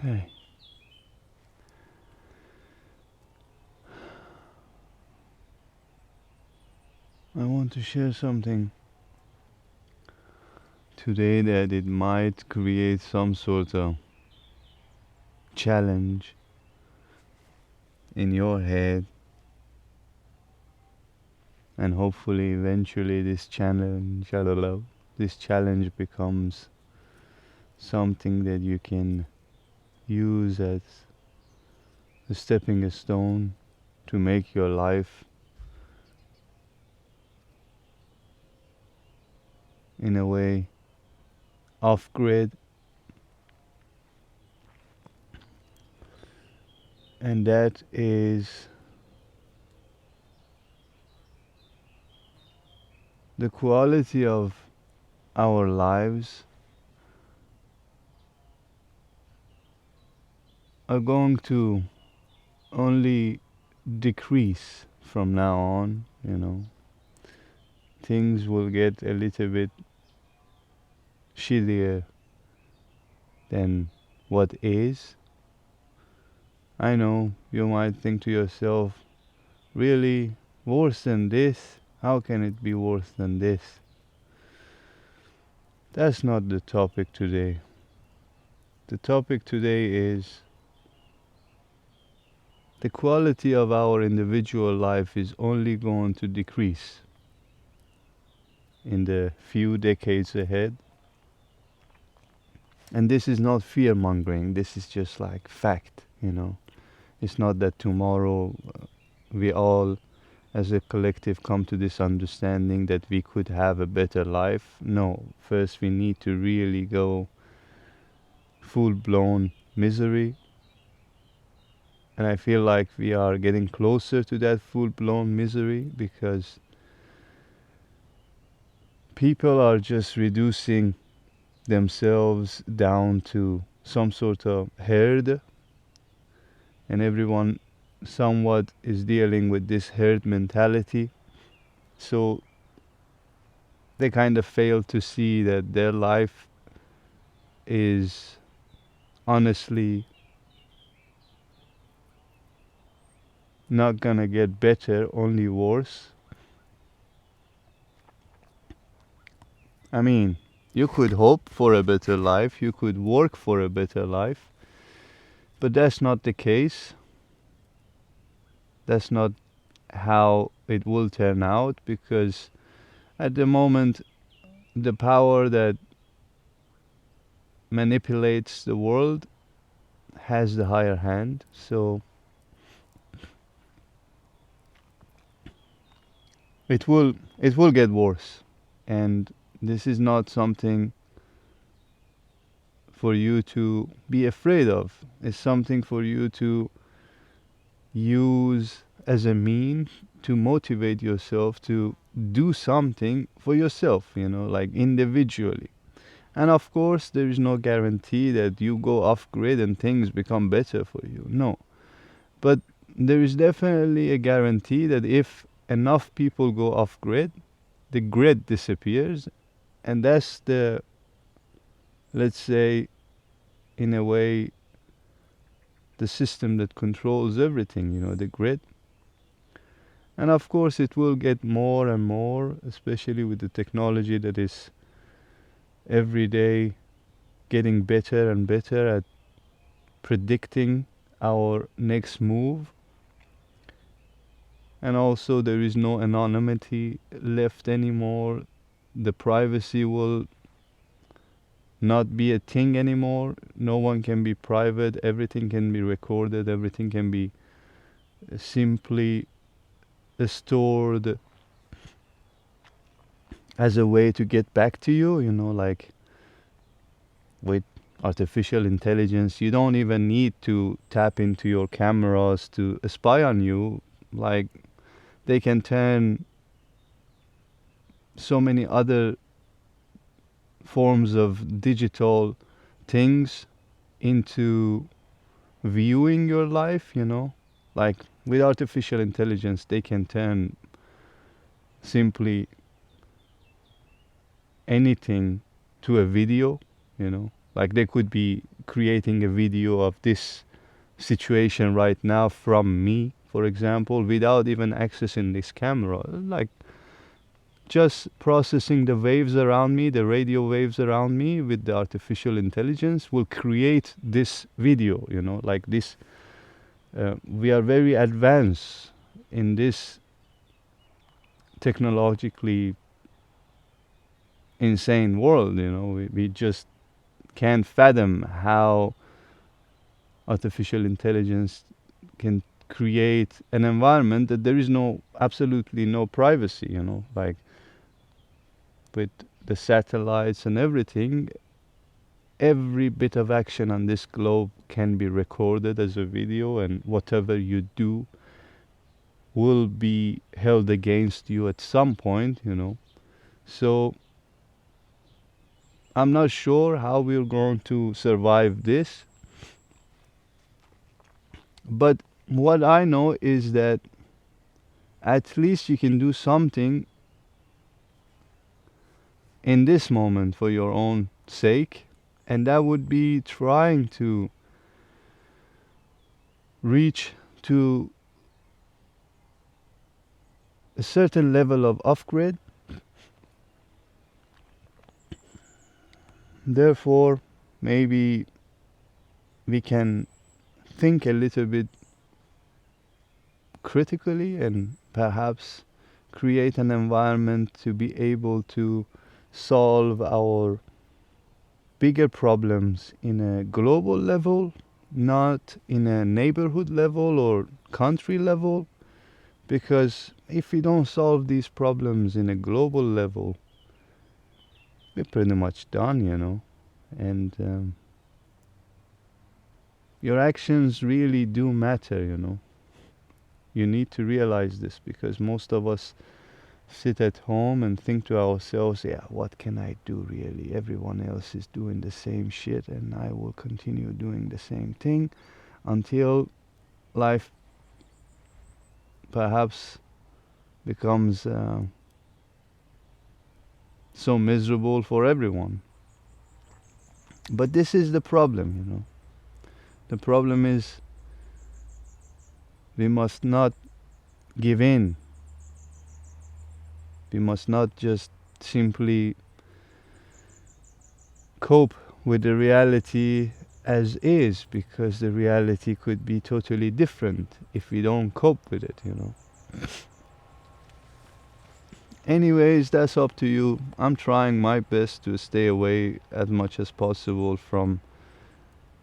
Okay. I want to share something today that it might create some sort of challenge in your head, and hopefully eventually this challenge becomes something that you can use as a stepping stone to make your life in a way off grid. And that is the quality of our lives are going to only decrease from now on. Things will get a little bit shittier than what is. I know you might think to yourself, really? Worse than this? How can it be worse than this? That's not the topic today. The topic today is the quality of our individual life is only going to decrease in the few decades ahead. And this is not fear mongering, this is just like fact. It's not that tomorrow we all as a collective come to this understanding that we could have a better life. No, first we need to really go full blown misery. And I feel like we are getting closer to that full blown misery because people are just reducing themselves down to some sort of herd, and everyone somewhat is dealing with this herd mentality. So they kind of fail to see that their life is honestly not gonna get better, only worse. I mean, you could hope for a better life, you could work for a better life, but that's not the case. That's not how it will turn out, because at the moment, the power that manipulates the world has the higher hand. So it will get worse, and this is not something for you to be afraid of. It's something for you to use as a mean to motivate yourself to do something for yourself, like individually. And of course, there is no guarantee that you go off grid and things become better for you. No. But there is definitely a guarantee that if enough people go off grid, the grid disappears. And that's let's say, in a way, the system that controls everything, the grid. And of course, it will get more and more, especially with the technology that is every day getting better and better at predicting our next move. And also, there is no anonymity left anymore. The privacy will not be a thing anymore. No one can be private. Everything can be recorded. Everything can be simply stored as a way to get back to you, like with artificial intelligence. You don't even need to tap into your cameras to spy on you. Like, they can turn so many other forms of digital things into viewing your life. Like, with artificial intelligence, they can turn simply anything to a video. Like, they could be creating a video of this situation right now from me, for example, without even accessing this camera. Like just processing the waves around me, the radio waves around me with the artificial intelligence will create this video, like this. We are very advanced in this technologically insane world, we just can't fathom how artificial intelligence can create an environment that there is absolutely no privacy, like with the satellites and everything. Every bit of action on this globe can be recorded as a video, and whatever you do will be held against you at some point, So I'm not sure how we're going to survive this. But what I know is that at least you can do something in this moment for your own sake, and that would be trying to reach to a certain level of upgrade. Therefore, maybe we can think a little bit critically and perhaps create an environment to be able to solve our bigger problems in a global level, not in a neighborhood level or country level. Because if we don't solve these problems in a global level, we're pretty much done, And your actions really do matter. You need to realize this, because most of us sit at home and think to ourselves, yeah, what can I do really? Everyone else is doing the same shit and I will continue doing the same thing until life perhaps becomes so miserable for everyone. But this is the problem. The problem is we must not give in. We must not just simply cope with the reality as is, because the reality could be totally different if we don't cope with it. Anyways, that's up to you. I'm trying my best to stay away as much as possible from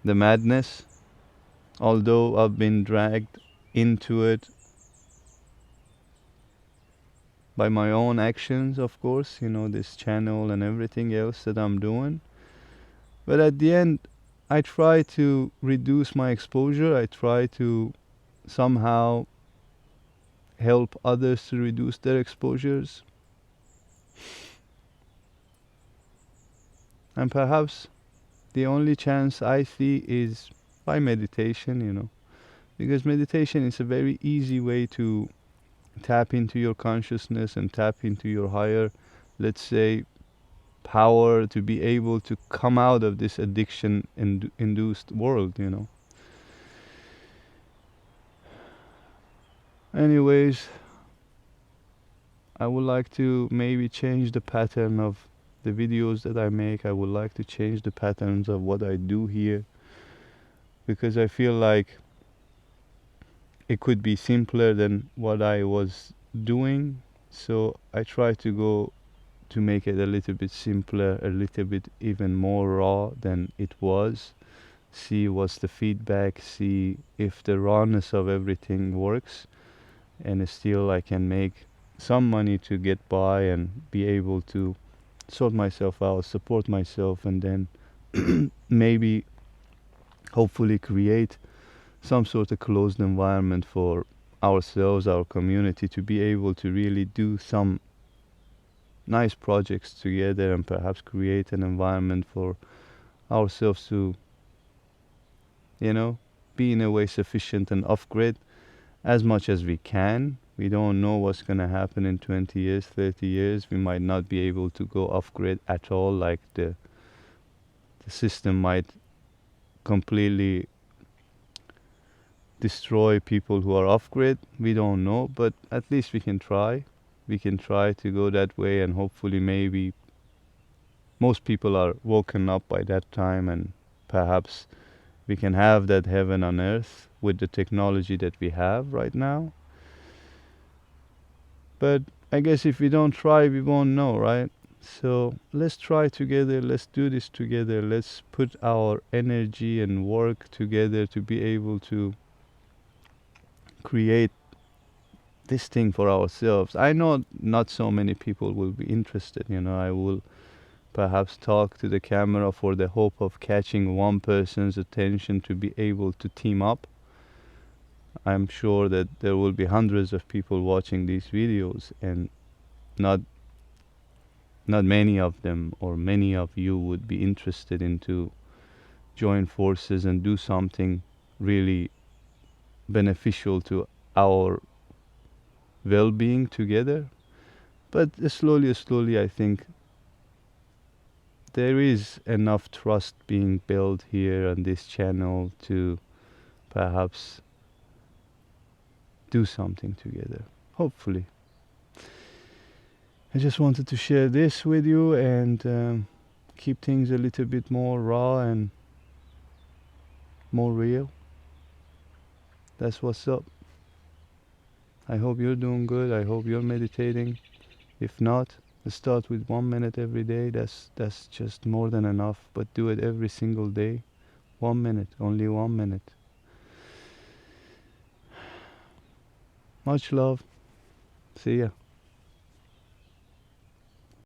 the madness, although I've been dragged into it by my own actions, of course, this channel and everything else that I'm doing. But at the end, I try to reduce my exposure. I try to somehow help others to reduce their exposures. And perhaps the only chance I see is by meditation, because meditation is a very easy way to tap into your consciousness and tap into your higher, let's say, power to be able to come out of this addiction induced world. Anyways, I would like to maybe change the pattern of the videos that I make. I would like to change the patterns of what I do here, because I feel like it could be simpler than what I was doing. So I try to go to make it a little bit simpler, a little bit even more raw than it was. See what's the feedback, see if the rawness of everything works, and still I can make some money to get by and be able to sort myself out, support myself, and then maybe hopefully create some sort of closed environment for ourselves, our community, to be able to really do some nice projects together and perhaps create an environment for ourselves to, be in a way sufficient and off-grid as much as we can. We don't know what's going to happen in 20 years, 30 years. We might not be able to go off-grid at all, like the system might completely destroy people who are off grid. We don't know, but at least we can try. We can try to go that way, and hopefully, maybe most people are woken up by that time, and perhaps we can have that heaven on earth with the technology that we have right now. But I guess if we don't try, we won't know, right? So let's try together, let's do this together, let's put our energy and work together to be able to create this thing for ourselves. I know not so many people will be interested, I will perhaps talk to the camera for the hope of catching one person's attention to be able to team up. I'm sure that there will be hundreds of people watching these videos, and not not many of them or many of you would be interested in to join forces and do something really beneficial to our well-being together. But slowly, I think there is enough trust being built here on this channel to perhaps do something together. Hopefully. I just wanted to share this with you and keep things a little bit more raw and more real. That's what's up. I hope you're doing good. I hope you're meditating. If not, start with 1 minute every day. That's just more than enough. But do it every single day. 1 minute, only 1 minute. Much love. See ya.